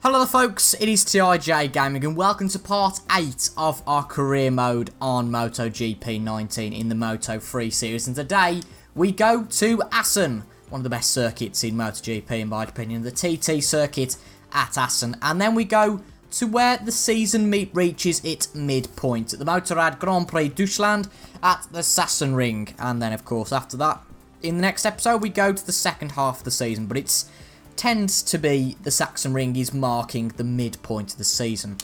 Hello folks, it is TIJ Gaming and welcome to part 8 of our career mode on MotoGP 19 in the Moto3 series, and today we go to Assen, one of the best circuits in MotoGP in my opinion, the TT circuit at Assen, and then we go to where the season reaches its midpoint at the Motorrad Grand Prix Deutschland at the Sachsenring, and then of course after that in the next episode we go to the second half of the season, but it's tends to be the Sachsenring is marking the midpoint of the season.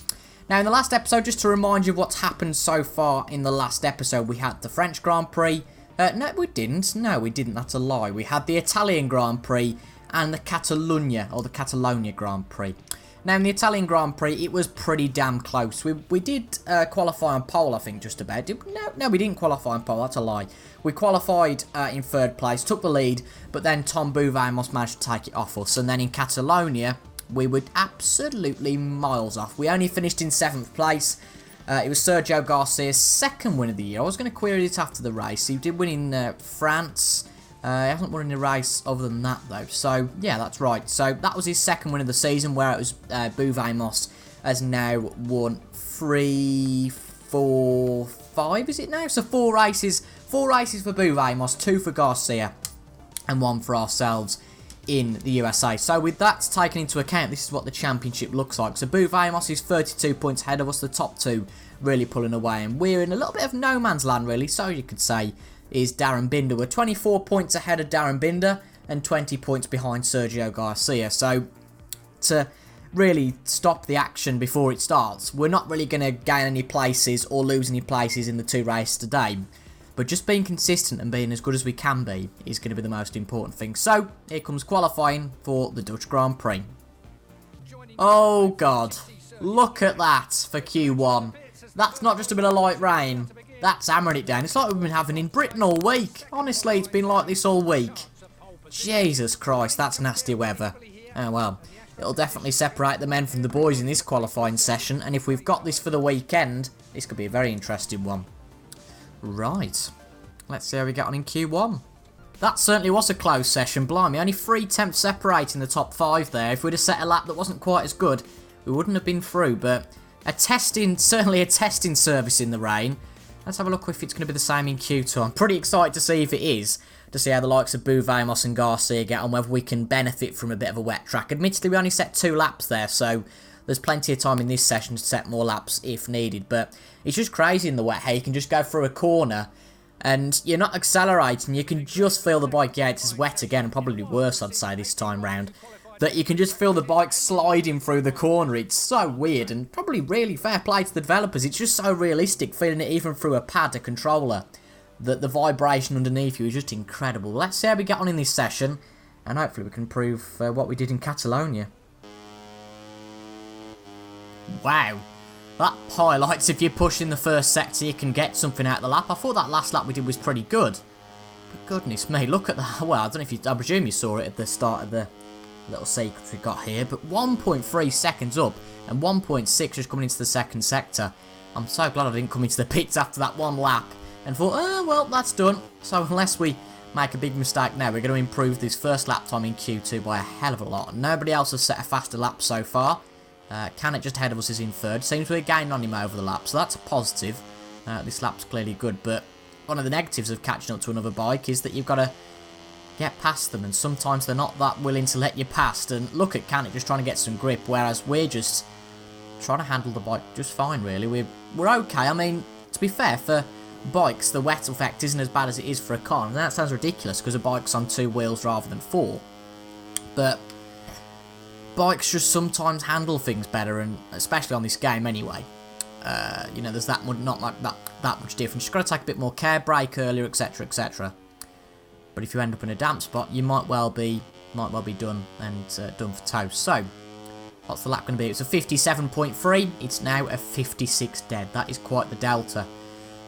Now in the last episode, just to remind you of what's happened so far in the last episode, we had the French Grand Prix. No we didn't, that's a lie. We had the Italian Grand Prix and the Catalonia Grand Prix. Now in the Italian Grand Prix it was pretty damn close. We did qualify on pole, I think, just about. No, we didn't qualify on pole, that's a lie. We qualified in third place, took the lead, but then Tom Bouvamos managed to take it off us. And then in Catalonia, we were absolutely miles off. We only finished in 7th place. It was Sergio Garcia's second win of the year. I was going to query it after the race. He did win in France. He hasn't won any race other than that, though. So, yeah, that's right. So, that was his second win of the season, where it was Bouvamos has now won 3, 4, 5, is it now? So, 4 races for Bouvamos, 2 for Garcia, and 1 for ourselves in the USA. So, with that taken into account, this is what the championship looks like. So, Bouvamos is 32 points ahead of us, the top 2 really pulling away, and we're in a little bit of no man's land, really, so you could say, is Darren Binder. We're 24 points ahead of Darren Binder and 20 points behind Sergio Garcia. So, to really stop the action before it starts, we're not really going to gain any places or lose any places in the 2 races today. But just being consistent and being as good as we can be is going to be the most important thing. So, here comes qualifying for the Dutch Grand Prix. Oh God, look at that for Q1. That's not just a bit of light rain. That's hammering it down. It's like we've been having in Britain all week. Honestly, it's been like this all week. Jesus Christ, that's nasty weather. Oh well, it'll definitely separate the men from the boys in this qualifying session, and if we've got this for the weekend, this could be a very interesting one. Right, let's see how we get on in Q1. That certainly was a close session, blimey. Only 3 tenths separating the top 5 there. If we'd have set a lap that wasn't quite as good, we wouldn't have been through, but certainly a testing service in the rain. Let's have a look if it's going to be the same in Q2. I'm pretty excited to see if it is, to see how the likes of Bouvamos and Garcia get on, whether we can benefit from a bit of a wet track. Admittedly, we only set 2 laps there, so there's plenty of time in this session to set more laps if needed. But it's just crazy in the wet how you can just go through a corner and you're not accelerating. You can just feel the bike, yeah, it's wet again, and probably worse, I'd say, this time round. That you can just feel the bike sliding through the corner. It's so weird, and probably really fair play to the developers. It's just so realistic, feeling it even through a pad, a controller. That the vibration underneath you is just incredible. Let's see how we get on in this session, and hopefully we can prove what we did in Catalonia. Wow, that highlights if you push in the first sector you can get something out of the lap. I thought that last lap we did was pretty good. But goodness me, look at that. Well, I don't know if you, I presume you saw it at the start of the little sequence we got here, but 1.3 seconds up and 1.6 just coming into the second sector. I'm so glad I didn't come into the pits after that one lap and thought, oh well, that's done. So unless we make a big mistake now, we're going to improve this first lap time in Q2 by a hell of a lot. Nobody else has set a faster lap so far. Canet just ahead of us is in third. Seems we're gaining on him over the lap, so that's a positive. This lap's clearly good, but one of the negatives of catching up to another bike is that you've got to get past them, and sometimes they're not that willing to let you past. And look at Canet just trying to get some grip, whereas we're just trying to handle the bike just fine, really. We're okay. I mean, to be fair, for bikes, the wet effect isn't as bad as it is for a car. And that sounds ridiculous because a bike's on 2 wheels rather than 4. But bikes just sometimes handle things better, and especially on this game anyway. You know, there's not that much difference. You've got to take a bit more care, brake earlier, etc, etc. But if you end up in a damp spot, you might well be done and done for toast. So, what's the lap going to be? It's a 57.3. It's now a 56 dead. That is quite the delta.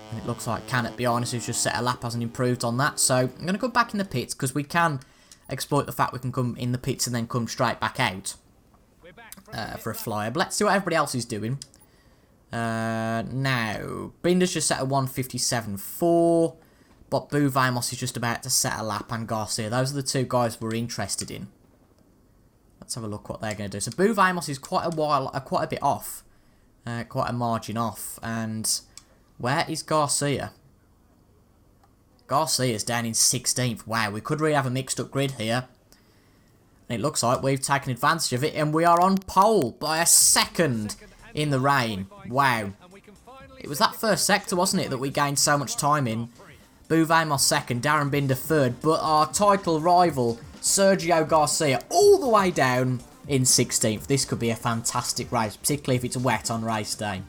And it looks like Canet behind us, who's just set a lap, hasn't improved on that. So, I'm going to go back in the pits because we can exploit the fact we can come in the pits and then come straight back out for a flyer. But let's see what everybody else is doing. Now, Binder's just set a 157.4. But Bouvamos is just about to set a lap, and Garcia. Those are the 2 guys we're interested in. Let's have a look what they're going to do. So Buvamos is quite a bit off. Quite a margin off. And where is Garcia? Garcia's down in 16th. Wow, we could really have a mixed up grid here. And it looks like we've taken advantage of it. And we are on pole by a second in the rain. Wow. It was that first sector, wasn't it, that we gained so much time in. Buvamos second, Darren Binder third. But our title rival, Sergio Garcia, all the way down in 16th. This could be a fantastic race, particularly if it's wet on race day.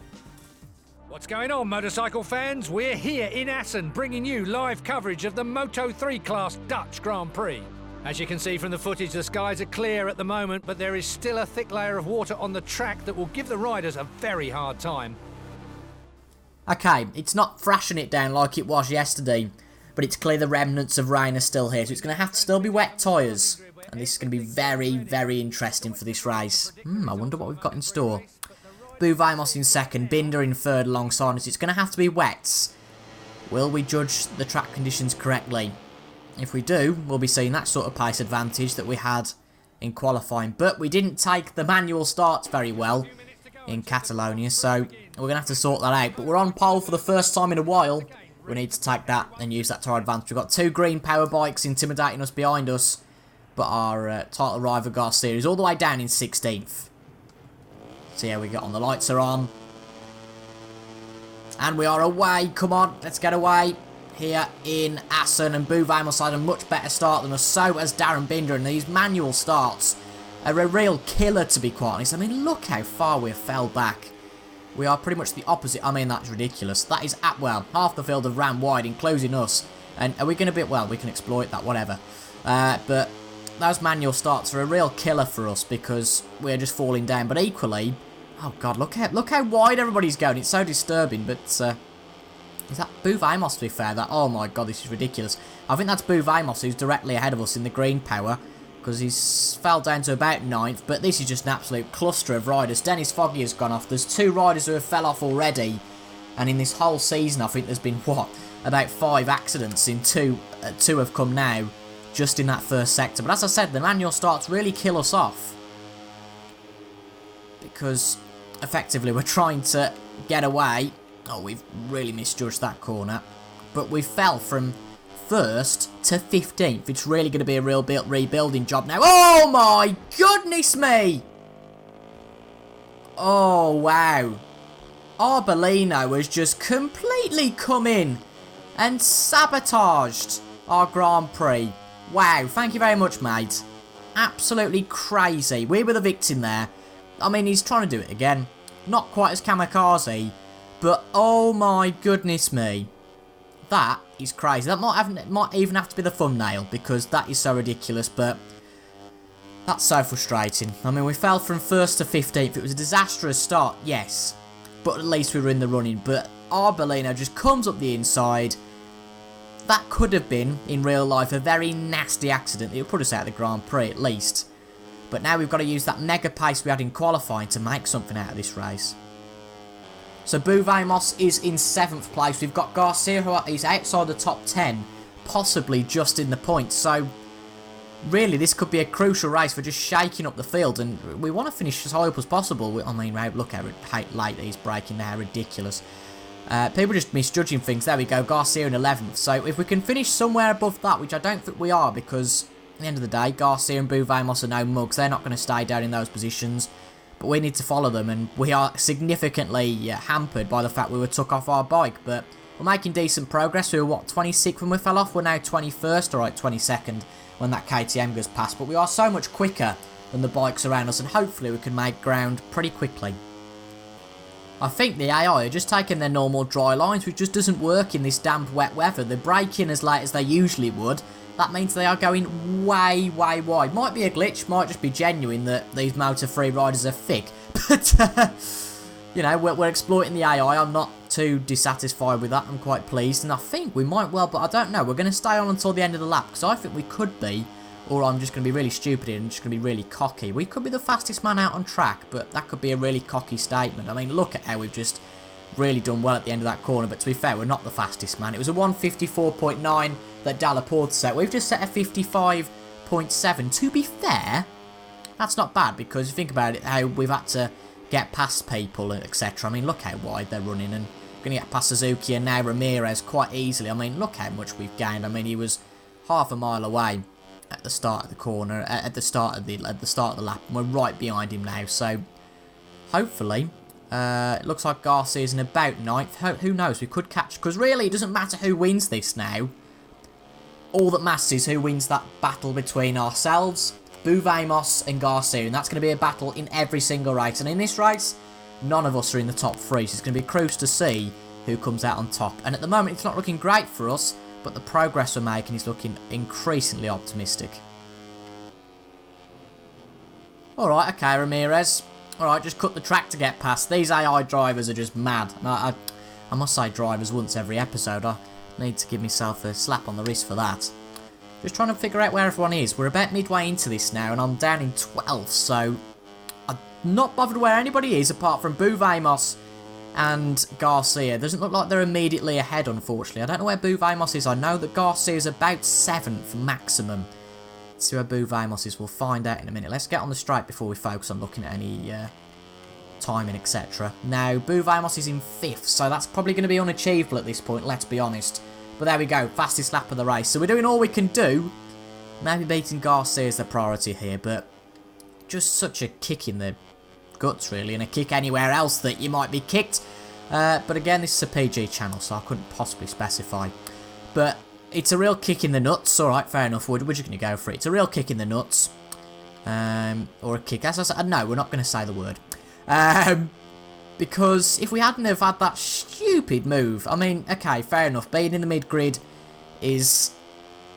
What's going on, motorcycle fans? We're here in Assen, bringing you live coverage of the Moto3 class Dutch Grand Prix. As you can see from the footage, the skies are clear at the moment, but there is still a thick layer of water on the track that will give the riders a very hard time. Okay, it's not thrashing it down like it was yesterday, but it's clear the remnants of rain are still here, so it's going to have to still be wet tyres. And this is going to be very, very interesting for this race. I wonder what we've got in store. Buvamos in second, Binder in third alongside us. It's going to have to be wets. Will we judge the track conditions correctly? If we do, we'll be seeing that sort of pace advantage that we had in qualifying. But we didn't take the manual starts very well in Catalonia, so we're going to have to sort that out. But we're on pole for the first time in a while. We need to take that and use that to our advantage. We've got two green power bikes intimidating us behind us, but our title rival Garcia is all the way down in 16th. See how we get on. The lights are on. And we are away. Come on, let's get away. Here in Assen, and Buvamos had a much better start than us. So has Darren Binder, and these manual starts are a real killer, to be quite honest. I mean, look how far we fell back. We are pretty much the opposite. I mean, that's ridiculous. That is, well, half the field have ran wide, including us. And are we going to be, well, we can exploit that, whatever. But those manual starts are a real killer for us because we're just falling down. But equally, oh God, look how wide everybody's going. It's so disturbing, but is that Buvamos, to be fair? Oh my God, this is ridiculous. I think that's Buvamos who's directly ahead of us in the green power, because he's fell down to about 9th, but this is just an absolute cluster of riders. Dennis Foggy has gone off. There's 2 riders who have fell off already, and in this whole season, I think there's been, what, about 5 accidents in 2 have come now, just in that first sector. But as I said, the manual starts really kill us off, because effectively we're trying to get away. Oh, we've really misjudged that corner. But we fell from 1st to 15th. It's really going to be a real rebuilding job now. Oh my goodness me! Oh, wow. Arbolino has just completely come in and sabotaged our Grand Prix. Wow, thank you very much, mate. Absolutely crazy. We were the victim there. I mean, he's trying to do it again. Not quite as kamikaze, but oh my goodness me. That is crazy. That might even have to be the thumbnail, because that is so ridiculous, but that's so frustrating. I mean, we fell from 1st to 15th. It was a disastrous start, yes, but at least we were in the running. But Arbolino just comes up the inside. That could have been, in real life, a very nasty accident. It would put us out of the Grand Prix, at least. But now we've got to use that mega pace we had in qualifying to make something out of this race. So Buvamos is in 7th place. We've got Garcia, who is outside the top 10, possibly just in the points. So really, this could be a crucial race for just shaking up the field, and we want to finish as high up as possible. I mean, look how late he's braking now, ridiculous. People just misjudging things. There we go, Garcia in 11th. So if we can finish somewhere above that, which I don't think we are, because at the end of the day, Garcia and Buvamos are no mugs. They're not going to stay down in those positions. But we need to follow them, and we are significantly hampered by the fact we were took off our bike. But we're making decent progress. We were, what, 26th when we fell off? We're now 21st, alright, 22nd when that KTM goes past. But we are so much quicker than the bikes around us, and hopefully we can make ground pretty quickly. I think the AI are just taking their normal dry lines, which just doesn't work in this damp, wet weather. They break in as late as they usually would. That means they are going way, way wide. Might be a glitch, might just be genuine that these Moto3 riders are thick. But, you know, we're exploiting the AI. I'm not too dissatisfied with that. I'm quite pleased. And I think we might well, but I don't know. We're going to stay on until the end of the lap, because I think we could be, or I'm just going to be really stupid and just going to be really cocky. We could be the fastest man out on track, but that could be a really cocky statement. I mean, look at how we've just really done well at the end of that corner. But to be fair, we're not the fastest man. It was a 1:54.9 that Dalla Porta set. We've just set a 55.7. To be fair, That's not bad, because if you think about it, how we've had to get past people, etc. I mean, look how wide they're running, and we're going to get past Suzuki and now Ramirez quite easily. I mean, look how much we've gained. I mean, he was half a mile away at the start of the corner, at the start of the lap, and we're right behind him now. So hopefully, it looks like Garcia's in about 9th. Who knows? We could catch, because really it doesn't matter who wins this now. All that matters is who wins that battle between ourselves, Buvamos and Garcia, and that's going to be a battle in every single race. And in this race, none of us are in the top 3, so it's going to be a cruise to see who comes out on top. And at the moment, it's not looking great for us, but the progress we're making is looking increasingly optimistic. Alright, okay, Ramirez. Alright, just cut the track to get past. These AI drivers are just mad. I must say drivers once every episode. I need to give myself a slap on the wrist for that. Just trying to figure out where everyone is. We're about midway into this now, and I'm down in 12th, so I'm not bothered where anybody is apart from Buvamos and Garcia. Doesn't look like they're immediately ahead, unfortunately. I don't know where Buvamos is. I know that Garcia is about 7th maximum. Let's see where Buvamos is. We'll find out in a minute. Let's get on the straight before we focus on looking at any timing, etc. Now, Buvamos is in 5th, so that's probably going to be unachievable at this point, let's be honest. But there we go, fastest lap of the race. So we're doing all we can do. Maybe beating Garcia is the priority here, but just such a kick in the guts, really, and a kick anywhere else that you might be kicked. But again, this is a PG channel, so I couldn't possibly specify. But it's a real kick in the nuts. Alright, fair enough, we're just going to go for it. It's a real kick in the nuts. Or a kick, as I said, no, we're not going to say the word. Because if we hadn't have had that stupid move, I mean, okay, fair enough, being in the mid-grid is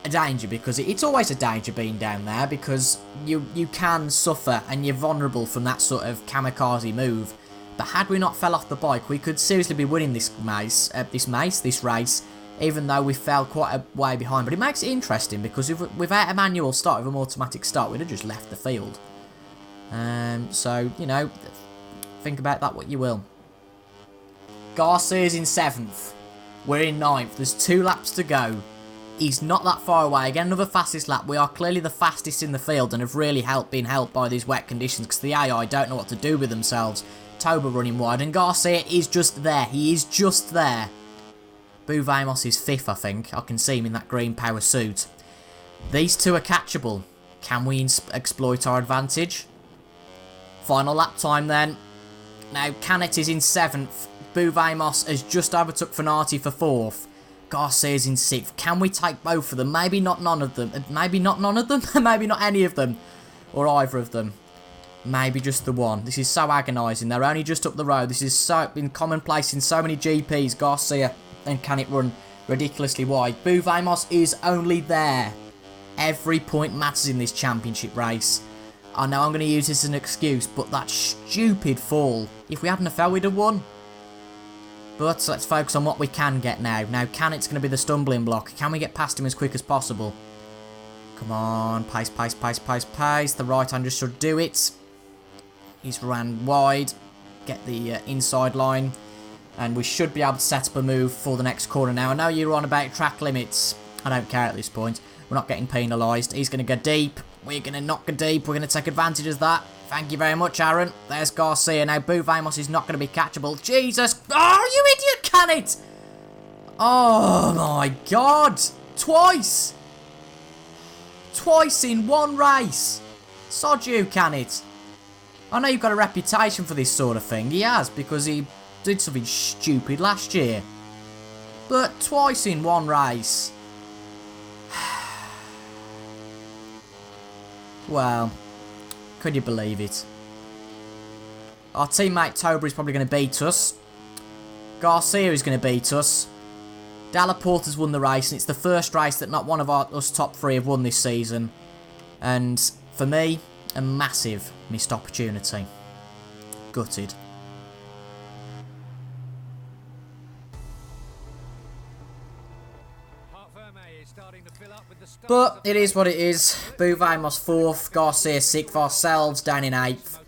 a danger, because it's always a danger being down there, because you can suffer and you're vulnerable from that sort of kamikaze move. But had we not fell off the bike, we could seriously be winning this race, even though we fell quite a way behind. But it makes it interesting, because without a manual start, with an automatic start, we'd have just left the field. So, you know, think about that what you will. Garcia's in 7th. We're in 9th. There's 2 laps to go. He's not that far away. Again, another fastest lap. We are clearly the fastest in the field and have really been helped by these wet conditions, because the AI don't know what to do with themselves. Toba running wide, and Garcia is just there. He is just there. Buvamos is 5th, I think. I can see him in that green power suit. These 2 are catchable. Can we exploit our advantage? Final lap time then. Now, Canet is in 7th. Buvamos has just overtook Fanati for 4th. Garcia's in 6th. Can we take both of them? Maybe not none of them. Maybe not none of them. Maybe not any of them. Or either of them. Maybe just the one. This is so agonising. They're only just up the road. This is so been commonplace in so many GPs. Garcia and Canet run ridiculously wide. Buvamos is only there. Every point matters in this championship race. I know I'm going to use this as an excuse, but that stupid fall. If we hadn't have fell, we'd have won. But let's focus on what we can get now. Now, Canet's going to be the stumbling block. Can we get past him as quick as possible? Come on, pace, pace, pace, pace, pace. The right-hander should do it. He's ran wide. Get the inside line. And we should be able to set up a move for the next corner. Now, I know you're on about track limits. I don't care at this point. We're not getting penalised. He's going to go deep. We're going to not go deep. We're going to take advantage of that. Thank you very much, Aaron. There's Garcia. Now, Buvamos is not going to be catchable. Jesus. Oh, you idiot, Canet. Oh, my God. Twice. Twice in one race. Sod you, Canet. I know you've got a reputation for this sort of thing. He has, because he did something stupid last year. But twice in one race. Well, could you believe it? Our teammate Toba is probably going to beat us. Garcia is going to beat us. Dalla Porta's won the race, and it's the first race that not one of us top 3 have won this season. And for me, a massive missed opportunity. Gutted. But it is what it is. Buvamos 4th, Garcia 6th, ourselves down in 8th.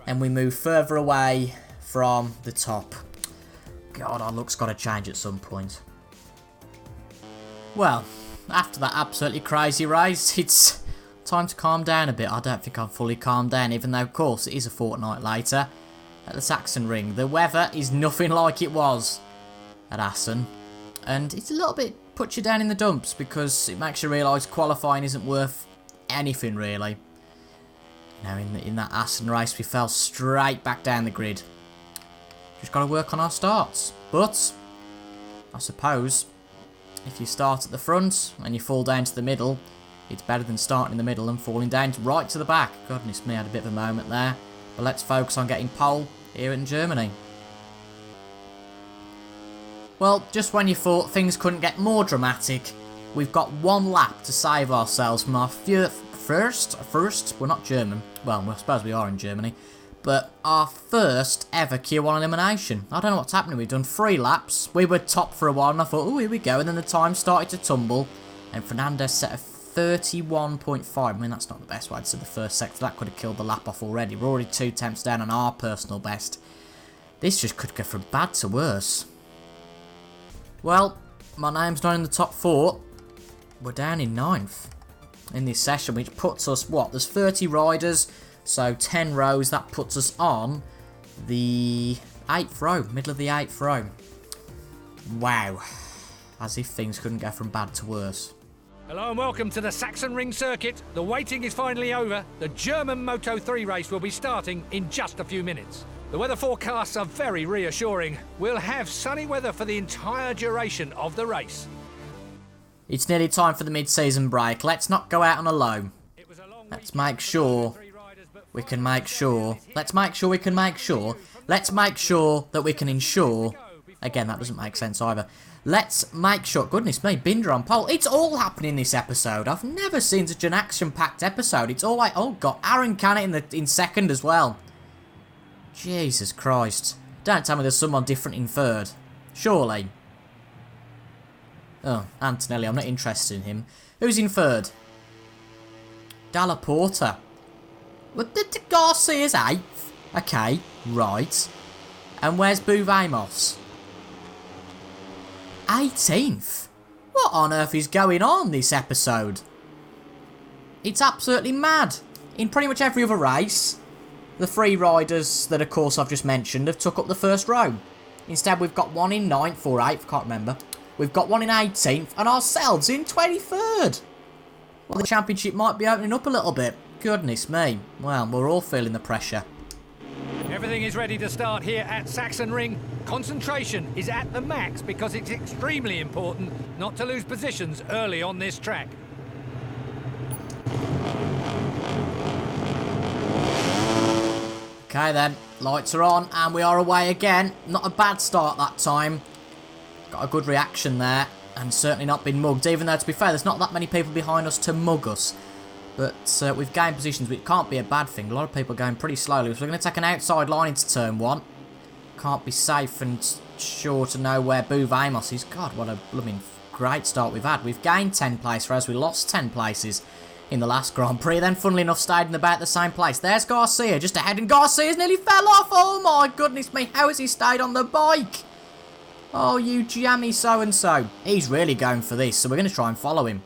And we move further away from the top. God, our look's got to change at some point. Well, after that absolutely crazy race, it's time to calm down a bit. I don't think I'm fully calmed down, even though, of course, it is a fortnight later at the Sachsenring. The weather is nothing like it was at Assen, and it's a little bit puts you down in the dumps because it makes you realise qualifying isn't worth anything, really. You know, in that Assen race, we fell straight back down the grid. Just got to work on our starts. But I suppose if you start at the front and you fall down to the middle, it's better than starting in the middle and falling down right to the back. Goodness me, I had a bit of a moment there. But let's focus on getting pole here in Germany. Well, just when you thought things couldn't get more dramatic, we've got one lap to save ourselves from our first, we're not German, well, I suppose we are in Germany, but our first ever Q1 elimination. I don't know what's happening, we've done 3 laps, we were top for a while and I thought, oh, here we go, and then the time started to tumble, and Fernandez set a 31.5, I mean, that's not the best way to say the first sector, that could have killed the lap off already, we're already 2 tenths down on our personal best. This just could go from bad to worse. Well, my name's not in the top 4. We're down in 9th in this session, which puts us, what, there's 30 riders, so 10 rows, that puts us on the 8th row, middle of the 8th row. Wow, as if things couldn't go from bad to worse. Hello and welcome to the Sachsenring circuit. The waiting is finally over. The German Moto3 race will be starting in just a few minutes. The weather forecasts are very reassuring. We'll have sunny weather for the entire duration of the race. It's nearly time for the mid-season break. Let's not go out on a low. Let's make sure we can make sure. Let's make sure we can make sure. Let's make sure that we can ensure. Again, that doesn't make sense either. Let's make sure. Goodness me, Binder on pole. It's all happening this episode. I've never seen such an action-packed episode. It's all like, oh god, Aaron Canet in second as well. Jesus Christ. Don't tell me there's someone different in third. Surely. Oh, Antonelli, I'm not interested in him. Who's in third? Dalla Porta. Well, Garcia's 8th. Okay, right. And where's Buvamos? 18th. What on earth is going on this episode? It's absolutely mad. In pretty much every other race, the 3 riders that, of course, I've just mentioned have took up the first row. Instead, we've got one in 9th or 8th, can't remember. We've got one in 18th and ourselves in 23rd. Well, the championship might be opening up a little bit. Goodness me. Well, we're all feeling the pressure. Everything is ready to start here at Sachsenring. Concentration is at the max because it's extremely important not to lose positions early on this track. Okay then, lights are on and we are away again. Not a bad start that time. Got a good reaction there and certainly not been mugged, even though to be fair there's not that many people behind us to mug us. But we've gained positions, which can't be a bad thing. A lot of people are going pretty slowly, so we're going to take an outside line into turn 1. Can't be safe and sure to know where Buvamos is. God, what a blooming great start we've had. We've gained 10 places, whereas we lost 10 places in the last Grand Prix, then funnily enough stayed in about the same place. There's Garcia just ahead, and Garcia's nearly fell off. Oh my goodness me, how has he stayed on the bike? Oh, you jammy so-and-so. He's really going for this, so we're going to try and follow him.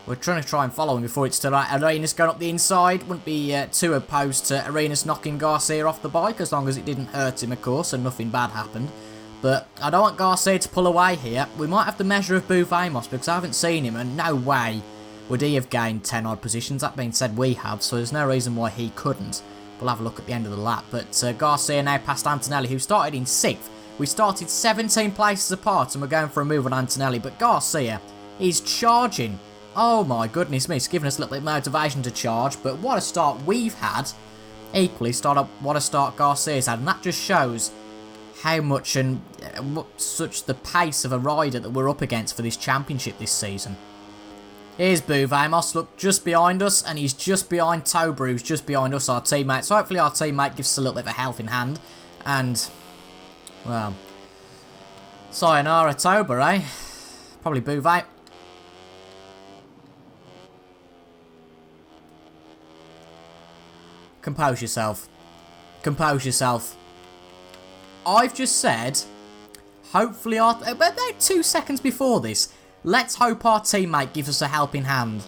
We're trying to try and follow him before it's too late. Arenas going up the inside. Wouldn't be too opposed to Arenas knocking Garcia off the bike, as long as it didn't hurt him, of course, and nothing bad happened. But I don't want Garcia to pull away here. We might have the measure of Buvamos, because I haven't seen him, and no way would he have gained 10 odd positions. That being said, we have, so there's no reason why he couldn't. We'll have a look at the end of the lap. But Garcia now past Antonelli, who started in 6th. We started 17 places apart, and we're going for a move on Antonelli. But Garcia is charging. Oh my goodness me, it's given us a little bit of motivation to charge. But what a start we've had. Equally, what a start Garcia's had. And that just shows how much and such the pace of a rider that we're up against for this championship this season. Here's Buvamos, look, just behind us, and he's just behind Tobru, who's just behind us, our teammate. So hopefully our teammate gives us a little bit of a helping hand. And, well, sayonara Tobru, eh? Probably Bouvet. Compose yourself. Compose yourself. I've just said, hopefully about 2 seconds before this, let's hope our teammate gives us a helping hand.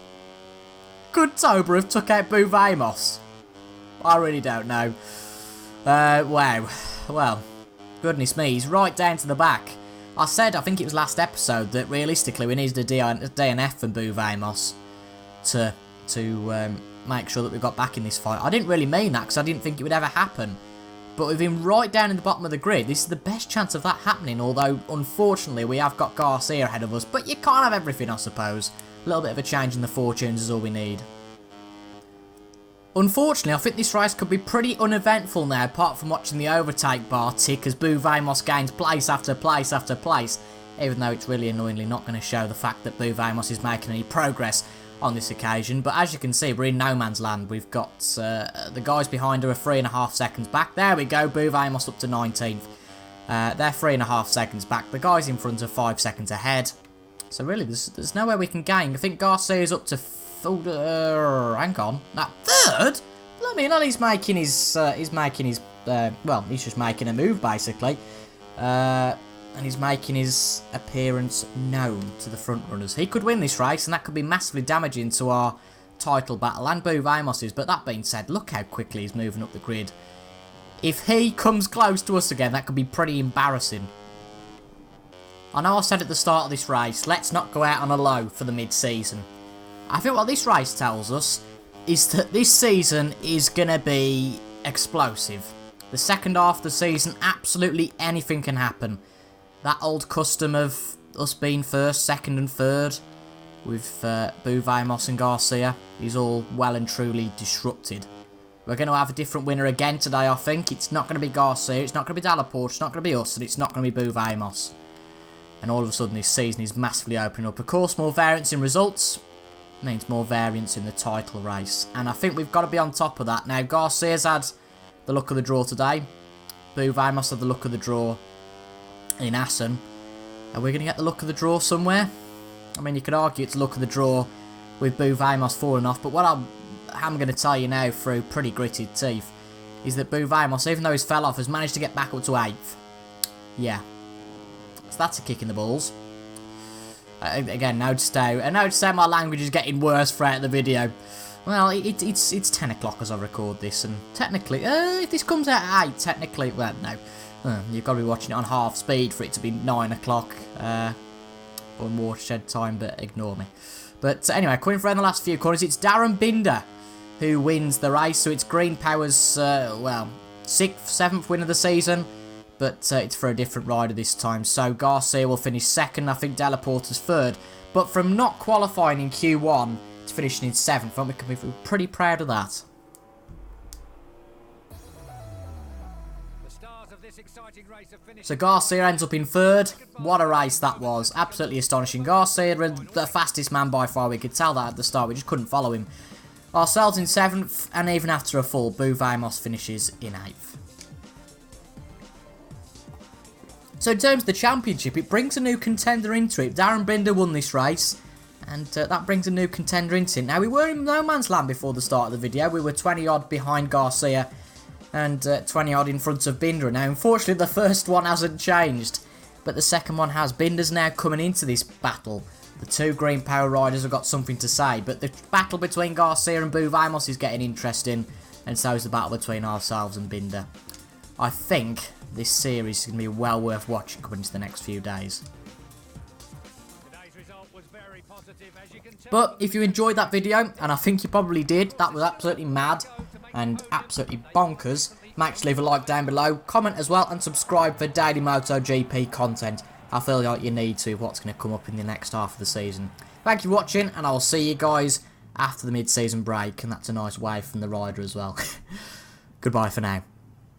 Could Toba have took out Boo Vamos? I really don't know. Wow. Well, goodness me, he's right down to the back. I said, I think it was last episode, that realistically we needed a DNF from Boo Vamos to make sure that we got back in this fight. I didn't really mean that because I didn't think it would ever happen. But with him right down in the bottom of the grid, this is the best chance of that happening, although unfortunately we have got Garcia ahead of us. But you can't have everything, I suppose. A little bit of a change in the fortunes is all we need. Unfortunately, I think this race could be pretty uneventful now, apart from watching the overtake bar tick as Boo Vamos gains place after place after place, even though it's really annoyingly not going to show the fact that Boo Vamos is making any progress on this occasion. But as you can see, we're in no man's land. We've got the guys behind her are 3.5 seconds back. There we go, Boo Vamos up to 19th. They're 3.5 seconds back. The guys in front are 5 seconds ahead. So really, there's nowhere we can gain. I think Garcia's up to... hang on. That third? I mean, he's making his, well, he's just making a move, basically. And he's making his appearance known to the front runners. He could win this race, and that could be massively damaging to our title battle, and Boo Vamos's. But that being said, look how quickly he's moving up the grid. If he comes close to us again, that could be pretty embarrassing. I know I said at the start of this race, let's not go out on a low for the mid-season. I think what this race tells us is that this season is going to be explosive. The second half of the season, absolutely anything can happen. That old custom of us being first, second and third with Boo Vamos and Garcia is all well and truly disrupted. We're going to have a different winner again today, I think. It's not going to be Garcia, it's not going to be Delaporte, it's not going to be us, and it's not going to be Boo Vamos. And all of a sudden this season is massively opening up. Of course, more variance in results means more variance in the title race. And I think we've got to be on top of that. Now, Garcia's had the luck of the draw today. Boo Vamos had the luck of the draw in Assen. Are we going to get the luck of the draw somewhere? I mean, you could argue it's luck of the draw with Boo Vamos falling off. But what I'm going to tell you now through pretty gritted teeth is that Boo Vamos, even though he's fell off, has managed to get back up to 8th. Yeah. So that's a kick in the balls. Again, notice how my language is getting worse throughout the video. Well, it's 10 o'clock as I record this, and technically, if this comes out at 8, technically, well, no. You've got to be watching it on half speed for it to be 9 o'clock on watershed time, but ignore me. But anyway, coming through in the last few corners, it's Darren Binder who wins the race. So it's Green Power's, well, 6th, 7th win of the season. But it's for a different rider this time. So Garcia will finish 2nd. I think Delaporte's 3rd. But from not qualifying in Q1 to finishing in 7th, I think we can be pretty proud of that. So Garcia ends up in 3rd. What a race that was. Absolutely astonishing. Garcia, the fastest man by far. We could tell that at the start. We just couldn't follow him. Ourselves in 7th. And even after a fall, Boo Vamos finishes in 8th. So in terms of the championship, it brings a new contender into it. Darren Binder won this race, and that brings a new contender into it. Now, we were in no man's land before the start of the video. We were 20-odd behind Garcia and 20-odd in front of Binder. Now, unfortunately, the first one hasn't changed, but the second one has. Binder's now coming into this battle. The two Green Power riders have got something to say, but the battle between Garcia and Boo Vamos is getting interesting, and so is the battle between ourselves and Binder. I think this series is going to be well worth watching coming into the next few days. But if you enjoyed that video, and I think you probably did, that was absolutely mad and absolutely bonkers, make sure to leave a like down below, comment as well, and subscribe for daily MotoGP content. I feel like you need to, what's going to come up in the next half of the season. Thank you for watching, and I'll see you guys after the mid-season break, and that's a nice wave from the rider as well. Goodbye for now.